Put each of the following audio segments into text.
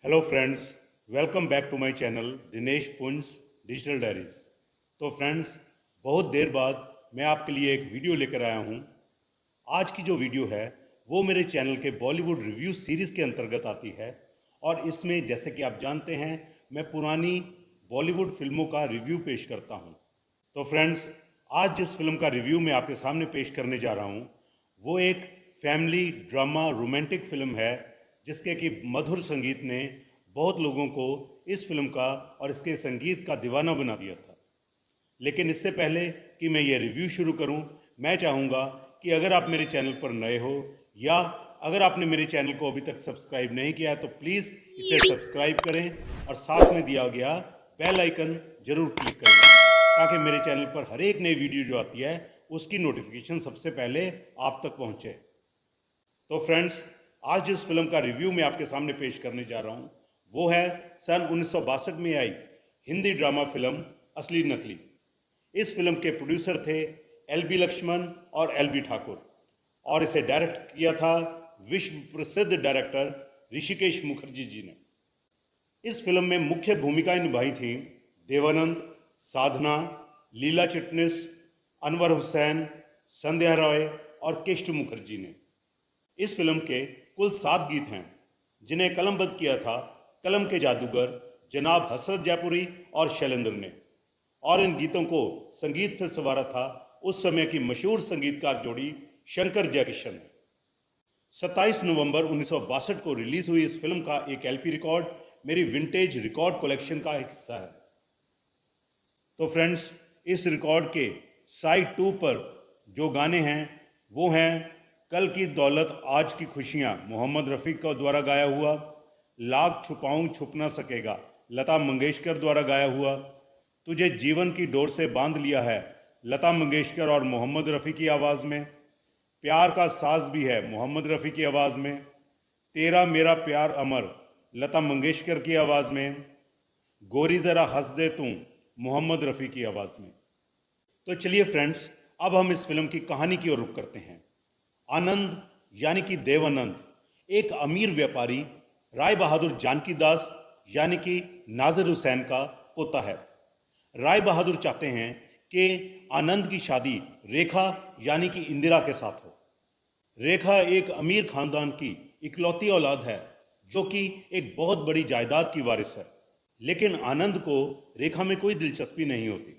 Hello friends, welcome back to my channel Dinesh Punj digital diaries. तो friends, बहुत देर बाद मैं आपके लिए एक वीडियो लेकर आया हूँ। आज की जो वीडियो है वो मेरे चैनल के बॉलीवुड रिव्यू सीरीज़ के अंतर्गत आती है और इसमें जैसे कि आप जानते हैं मैं पुरानी बॉलीवुड फिल्मों का रिव्यू पेश करता हूँ। तो फ्रेंड्स, आज जिस फिल्म का रिव्यू मैं आपके सामने पेश करने जा रहा हूँ वो एक फैमिली ड्रामा रोमांटिक फिल्म है जिसके कि मधुर संगीत ने बहुत लोगों को इस फिल्म का और इसके संगीत का दीवाना बना दिया था। लेकिन इससे पहले कि मैं ये रिव्यू शुरू करूं, मैं चाहूँगा कि अगर आप मेरे चैनल पर नए हो या अगर आपने मेरे चैनल को अभी तक सब्सक्राइब नहीं किया है तो प्लीज़ इसे सब्सक्राइब करें और साथ में दिया गया बेल आइकन जरूर क्लिक करें ताकि मेरे चैनल पर हर एक नई वीडियो जो आती है उसकी नोटिफिकेशन सबसे पहले आप तक पहुँचे। तो फ्रेंड्स, आज जिस फिल्म का रिव्यू मैं आपके सामने पेश करने जा रहा हूँ वो है सन 1962 में आई हिंदी ड्रामा फिल्म असली नकली। इस फिल्म के प्रोड्यूसर थे एल.बी. लक्ष्मण और एल.बी. ठाकुर और इसे डायरेक्ट किया था विश्व प्रसिद्ध डायरेक्टर ऋषिकेश मुखर्जी जी ने। इस फिल्म में मुख्य भूमिकाएं निभाई थीं देवानंद, साधना, लीला चिटनिस, अनवर हुसैन, संध्या रॉय और केष्ट मुखर्जी ने। इस फिल्म के कुल 7 गीत हैं जिन्हें कलमबद्ध किया था कलम के जादूगर जनाब हसरत जयपुरी और शैलेंद्र ने, और इन गीतों को संगीत से संवारा था उस समय की मशहूर संगीतकार जोड़ी शंकर जयकिशन। 27 नवंबर 1962 को रिलीज हुई इस फिल्म का एक एलपी रिकॉर्ड मेरी विंटेज रिकॉर्ड कलेक्शन का एक हिस्सा है। तो फ्रेंड्स, इस रिकॉर्ड के साइड 2 पर जो गाने हैं वो हैं कल की दौलत आज की खुशियां मोहम्मद रफ़ी का द्वारा गाया हुआ, लाख छुपाऊं छुप ना सकेगा लता मंगेशकर द्वारा गाया हुआ, तुझे जीवन की डोर से बांध लिया है लता मंगेशकर और मोहम्मद रफ़ी की आवाज़ में, प्यार का साज भी है मोहम्मद रफ़ी की आवाज़ में, तेरा मेरा प्यार अमर लता मंगेशकर की आवाज़ में, गोरी ज़रा हंस दे तू मोहम्मद रफ़ी की आवाज़ में। तो चलिए फ्रेंड्स, अब हम इस फिल्म की कहानी की ओर रुख करते हैं। आनंद यानी कि देवानंद एक अमीर व्यापारी राय बहादुर जानकी दास यानी कि नाजिर हुसैन का पोता है। राय बहादुर चाहते हैं कि आनंद की शादी रेखा यानी कि इंदिरा के साथ हो। रेखा एक अमीर खानदान की इकलौती औलाद है जो कि एक बहुत बड़ी जायदाद की वारिस है, लेकिन आनंद को रेखा में कोई दिलचस्पी नहीं होती।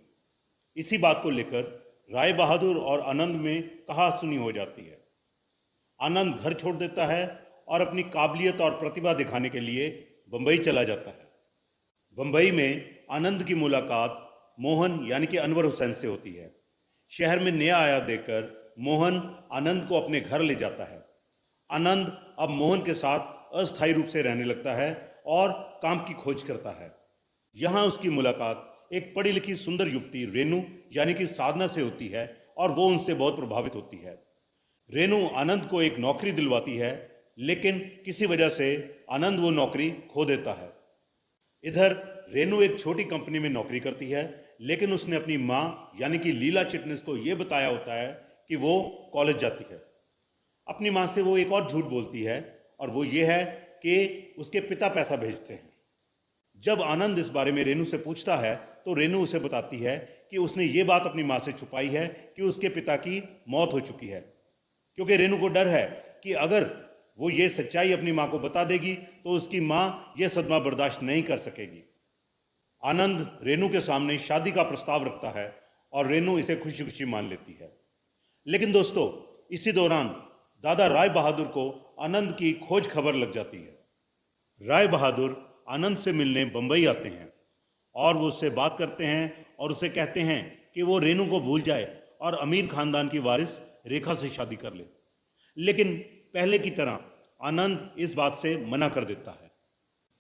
इसी बात को लेकर राय बहादुर और आनंद में कहासुनी हो जाती है। आनंद घर छोड़ देता है और अपनी काबिलियत और प्रतिभा दिखाने के लिए बंबई चला जाता है। बंबई में आनंद की मुलाकात मोहन यानी कि अनवर हुसैन से होती है। शहर में नया आया देखकर मोहन आनंद को अपने घर ले जाता है। आनंद अब मोहन के साथ अस्थायी रूप से रहने लगता है और काम की खोज करता है। यहाँ उसकी मुलाकात एक पढ़ी लिखी सुंदर युवती रेनू यानी कि साधना से होती है और वो उनसे बहुत प्रभावित होती है। रेनू आनंद को एक नौकरी दिलवाती है, लेकिन किसी वजह से आनंद वो नौकरी खो देता है। इधर रेनू एक छोटी कंपनी में नौकरी करती है, लेकिन उसने अपनी माँ यानी कि लीला चिटनिस को ये बताया होता है कि वो कॉलेज जाती है। अपनी माँ से वो एक और झूठ बोलती है और वो ये है कि उसके पिता पैसा भेजते हैं। जब आनंद इस बारे में रेनू से पूछता है तो रेनू उसे बताती है कि उसने ये बात अपनी माँ से छुपाई है कि उसके पिता की मौत हो चुकी है, क्योंकि रेनू को डर है कि अगर वो ये सच्चाई अपनी माँ को बता देगी तो उसकी माँ ये सदमा बर्दाश्त नहीं कर सकेगी। आनंद रेनू के सामने शादी का प्रस्ताव रखता है और रेनू इसे खुशी खुशी मान लेती है। लेकिन दोस्तों, इसी दौरान दादा राय बहादुर को आनंद की खोज खबर लग जाती है। राय बहादुर आनंद से मिलने बंबई आते हैं और वो उससे बात करते हैं और उसे कहते हैं कि वो रेनू को भूल जाए और अमीर खानदान की वारिस रेखा से शादी कर ले। लेकिन पहले की तरह आनंद इस बात से मना कर देता है।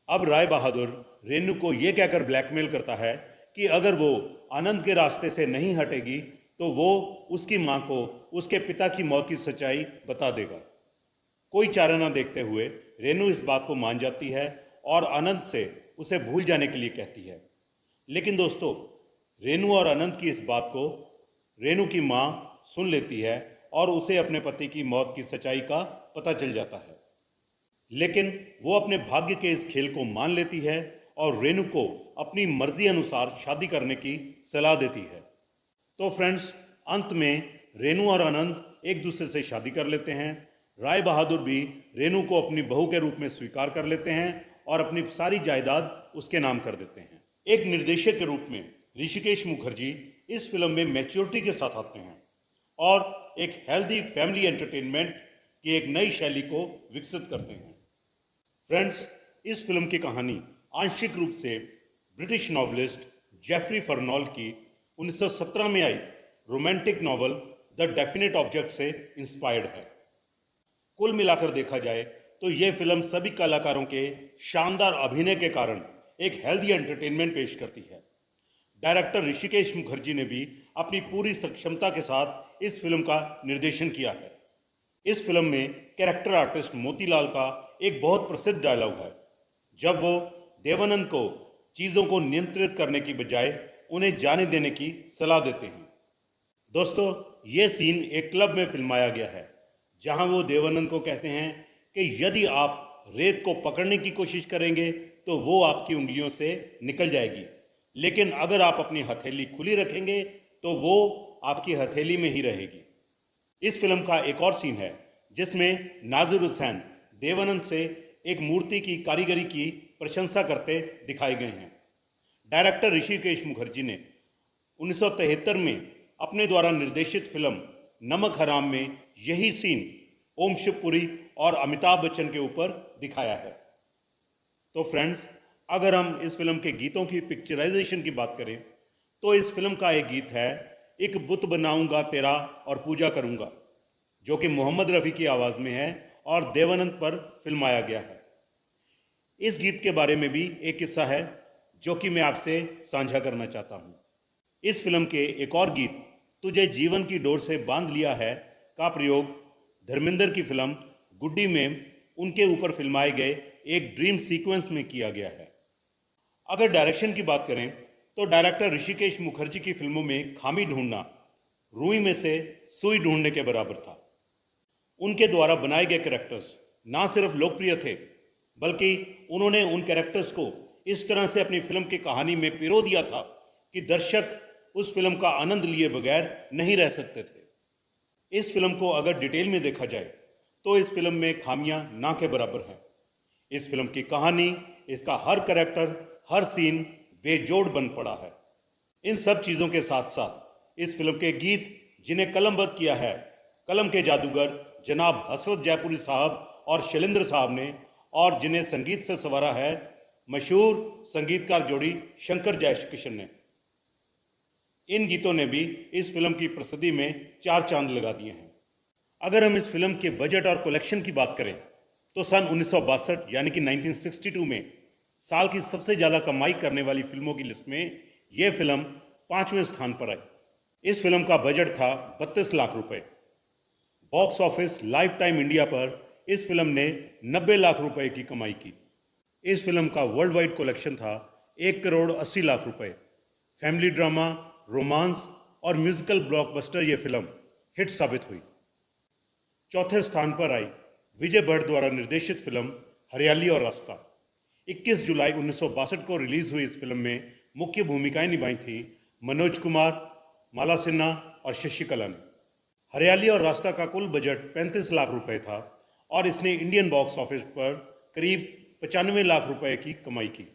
अब राय बहादुर रेनू को यह कहकर ब्लैकमेल करता है कि अगर वो आनंद के रास्ते से नहीं हटेगी तो वो उसकी माँ को उसके पिता की मौत की सच्चाई बता देगा। कोई चारा न देखते हुए रेनू इस बात को मान जाती है और आनंद से उसे भूल जाने के लिए कहती है। लेकिन दोस्तों, रेनू और आनंद की इस बात को रेनू की माँ सुन लेती है और उसे अपने पति की मौत की सच्चाई का पता चल जाता है। लेकिन वो अपने भाग्य के इस खेल को मान लेती है और रेणु को अपनी मर्जी अनुसार शादी करने की सलाह देती है। तो फ्रेंड्स, अंत में रेणु और आनंद एक दूसरे से शादी कर लेते हैं। राय बहादुर भी रेणु को अपनी बहू के रूप में स्वीकार कर लेते हैं और अपनी सारी जायदाद उसके नाम कर देते हैं। एक निर्देशक के रूप में ऋषिकेश मुखर्जी इस फिल्म में मैच्योरिटी के साथ आते हैं और एक हेल्दी फैमिली एंटरटेनमेंट की एक नई शैली को विकसित करते हैं। फ्रेंड्स, इस फिल्म की कहानी आंशिक रूप से ब्रिटिश नॉवलिस्ट जेफरी फर्नॉल की 1917 में आई romantic novel the definite object से इंस्पायर्ड है। कुल मिलाकर देखा जाए तो यह फिल्म सभी कलाकारों के शानदार अभिनय के कारण एक हेल्दी एंटरटेनमेंट पेश करती है। डायरेक्टर ऋषिकेश मुखर्जी ने भी अपनी पूरी सक्षमता के साथ इस फिल्म का निर्देशन किया है। इस फिल्म में कैरेक्टर आर्टिस्ट मोतीलाल का एक बहुत प्रसिद्ध डायलॉग है, जब वो देवानंद को चीजों को नियंत्रित करने की बजाय उन्हें जाने देने की सलाह देते हैं। दोस्तों, ये सीन एक क्लब में फिल्माया गया है, जहां वो देवानंद को कहते हैं कि यदि आप रेत को पकड़ने की कोशिश करेंगे तो वो आपकी उंगलियों से निकल जाएगी, लेकिन अगर आप अपनी हथेली खुली रखेंगे तो वो आपकी हथेली में ही रहेगी। इस फिल्म का एक और सीन है जिसमें नाजिर हुसैन देवानंद से एक मूर्ति की कारीगरी की प्रशंसा करते दिखाए गए हैं। डायरेक्टर ऋषिकेश मुखर्जी ने 1973 में अपने द्वारा निर्देशित फिल्म नमक हराम में यही सीन ओम शिवपुरी और अमिताभ बच्चन के ऊपर दिखाया है। तो फ्रेंड्स, अगर हम इस फिल्म के गीतों की पिक्चराइजेशन की बात करें तो इस फिल्म का एक गीत है, एक बुत बनाऊंगा तेरा और पूजा करूंगा, जो कि मोहम्मद रफ़ी की आवाज़ में है और देवानंद पर फिल्माया गया है। इस गीत के बारे में भी एक किस्सा है जो कि मैं आपसे साझा करना चाहता हूँ। इस फिल्म के एक और गीत तुझे जीवन की डोर से बांध लिया है का प्रयोग धर्मेंद्र की फिल्म गुड्डी में उनके ऊपर फिल्माए गए एक ड्रीम सीक्वेंस में किया गया है। अगर डायरेक्शन की बात करें तो डायरेक्टर ऋषिकेश मुखर्जी की फिल्मों में खामी ढूंढना रुई में से सुई ढूंढने के बराबर था। उनके द्वारा बनाए गए कैरेक्टर्स ना सिर्फ लोकप्रिय थे, बल्कि उन्होंने उन कैरेक्टर्स को इस तरह से अपनी फिल्म की कहानी में पिरो दिया था कि दर्शक उस फिल्म का आनंद लिए बगैर नहीं रह सकते थे। इस फिल्म को अगर डिटेल में देखा जाए तो इस फिल्म में खामियां ना के बराबर हैं। इस फिल्म की कहानी, इसका हर कैरेक्टर, हर सीन बेजोड़ बन पड़ा है। इन सब चीज़ों के साथ साथ इस फिल्म के गीत, जिन्हें कलमबद्ध किया है कलम के जादूगर जनाब हसरत जयपुरी साहब और शैलेंद्र साहब ने, और जिन्हें संगीत से संवारा है मशहूर संगीतकार जोड़ी शंकर जयकिशन ने, इन गीतों ने भी इस फिल्म की प्रसिद्धि में चार चांद लगा दिए हैं। अगर हम इस फिल्म के बजट और कलेक्शन की बात करें तो सन 1962 यानी कि 1962 में साल की सबसे ज़्यादा कमाई करने वाली फिल्मों की लिस्ट में यह फिल्म 5वें स्थान पर आई। इस फिल्म का बजट था 32 लाख रुपए। Box office life time India पर इस फिल्म ने 90 लाख रुपए की कमाई की। इस फिल्म का वर्ल्ड वाइड कलेक्शन था 1 करोड़ 80 लाख रुपए। फैमिली ड्रामा, रोमांस और म्यूजिकल ब्लॉकबस्टर यह फिल्म हिट साबित हुई। चौथे स्थान पर आई विजय भट्ट द्वारा निर्देशित फिल्म हरियाली और रास्ता। 21 जुलाई 1962 को रिलीज हुई इस फिल्म में मुख्य भूमिकाएं निभाई थी मनोज कुमार, माला सिन्हा और शशिकला ने। हरियाली और रास्ता का कुल बजट 35 लाख रुपए था और इसने इंडियन बॉक्स ऑफिस पर करीब 95 लाख रुपए की कमाई की।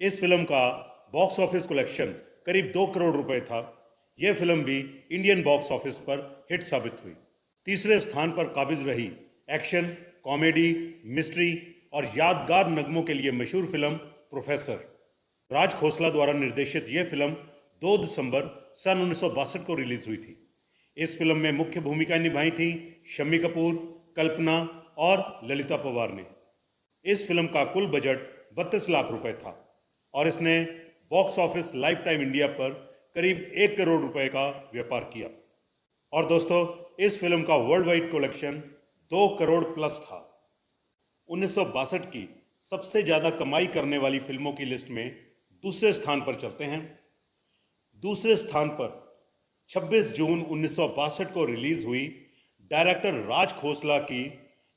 इस फिल्म का बॉक्स ऑफिस कलेक्शन करीब 2 करोड़ रुपए था। यह फिल्म भी इंडियन बॉक्स ऑफिस पर हिट साबित हुई। तीसरे स्थान पर काबिज रही एक्शन, कॉमेडी, मिस्ट्री और यादगार नगमों के लिए मशहूर फिल्म प्रोफेसर। राज खोसला द्वारा निर्देशित यह फिल्म 2 दिसंबर सन 1962 को रिलीज हुई थी। इस फिल्म में मुख्य भूमिकाएं निभाई थी शम्मी कपूर, कल्पना और ललिता पवार ने। इस फिल्म का कुल बजट 32 लाख रुपए था और इसने box office life time India पर करीब 1 करोड़ रुपए का व्यापार किया। और दोस्तों, इस फिल्म का world wide collection 2 crore plus था। 1962 की सबसे ज्यादा कमाई करने वाली फिल्मों की लिस्ट में दूसरे स्थान पर चलते हैं। दूसरे स्थान पर 26 जून 1962 को रिलीज हुई डायरेक्टर राज खोसला की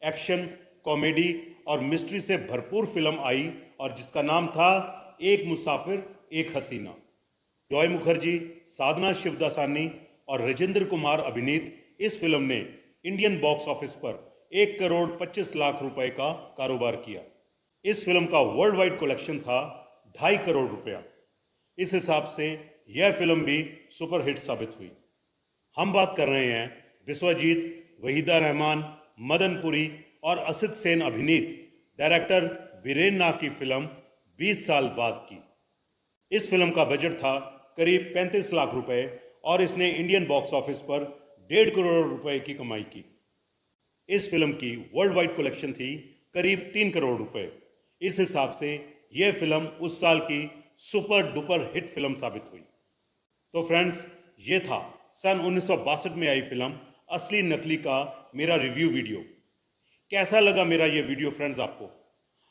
एक्शन, कॉमेडी और मिस्ट्री से भरपूर फिल्म आई और जिसका नाम था एक मुसाफिर एक हसीना। जॉय मुखर्जी, साधना शिवदासानी और राजेंद्र कुमार अभिनीत इस फिल्म ने इंडियन बॉक्स ऑफिस पर 1,25,00,000 रुपए का कारोबार किया। इस फिल्म का वर्ल्ड वाइड कलेक्शन था 2.5 करोड़ रुपया। इस हिसाब से यह फिल्म भी सुपरहिट साबित हुई। हम बात कर रहे हैं विश्वजीत, वहीदा रहमान, मदन पुरी और असित सेन अभिनीत डायरेक्टर वीरेन नाग की फिल्म 20 साल बाद की। इस फिल्म का बजट था करीब 35 लाख रुपए और इसने इंडियन बॉक्स ऑफिस पर 1.5 करोड़ रुपए की कमाई की। इस फिल्म की वर्ल्ड वाइड कलेक्शन थी करीब 3 करोड़ रुपए। इस हिसाब से यह फिल्म उस साल की सुपर डुपर हिट फिल्म साबित हुई। तो फ्रेंड्स, ये था सन 1962 में आई फिल्म असली नकली का मेरा रिव्यू वीडियो। कैसा लगा मेरा ये वीडियो फ्रेंड्स आपको?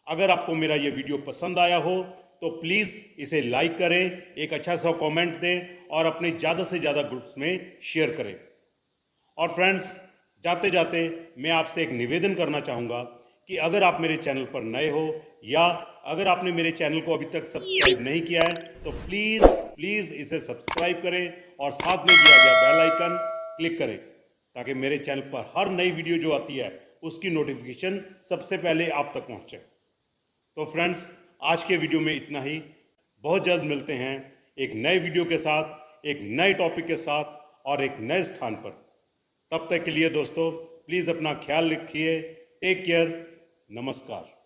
अगर आपको मेरा ये वीडियो पसंद आया हो तो प्लीज़ इसे लाइक करें, एक अच्छा सा कमेंट दें और अपने ज़्यादा से ज़्यादा ग्रुप्स में शेयर करें। और फ्रेंड्स, जाते जाते मैं आपसे एक निवेदन करना चाहूँगा कि अगर आप मेरे चैनल पर नए हो या अगर आपने मेरे चैनल को अभी तक सब्सक्राइब नहीं किया है तो प्लीज़ इसे सब्सक्राइब करें और साथ में दिया गया बेल आइकन क्लिक करें ताकि मेरे चैनल पर हर नई वीडियो जो आती है उसकी नोटिफिकेशन सबसे पहले आप तक पहुंचे। तो फ्रेंड्स, आज के वीडियो में इतना ही। बहुत जल्द मिलते हैं एक नए वीडियो के साथ, एक नए टॉपिक के साथ और एक नए स्थान पर। तब तक के लिए दोस्तों प्लीज़ अपना ख्याल रखिए। Take care. नमस्कार।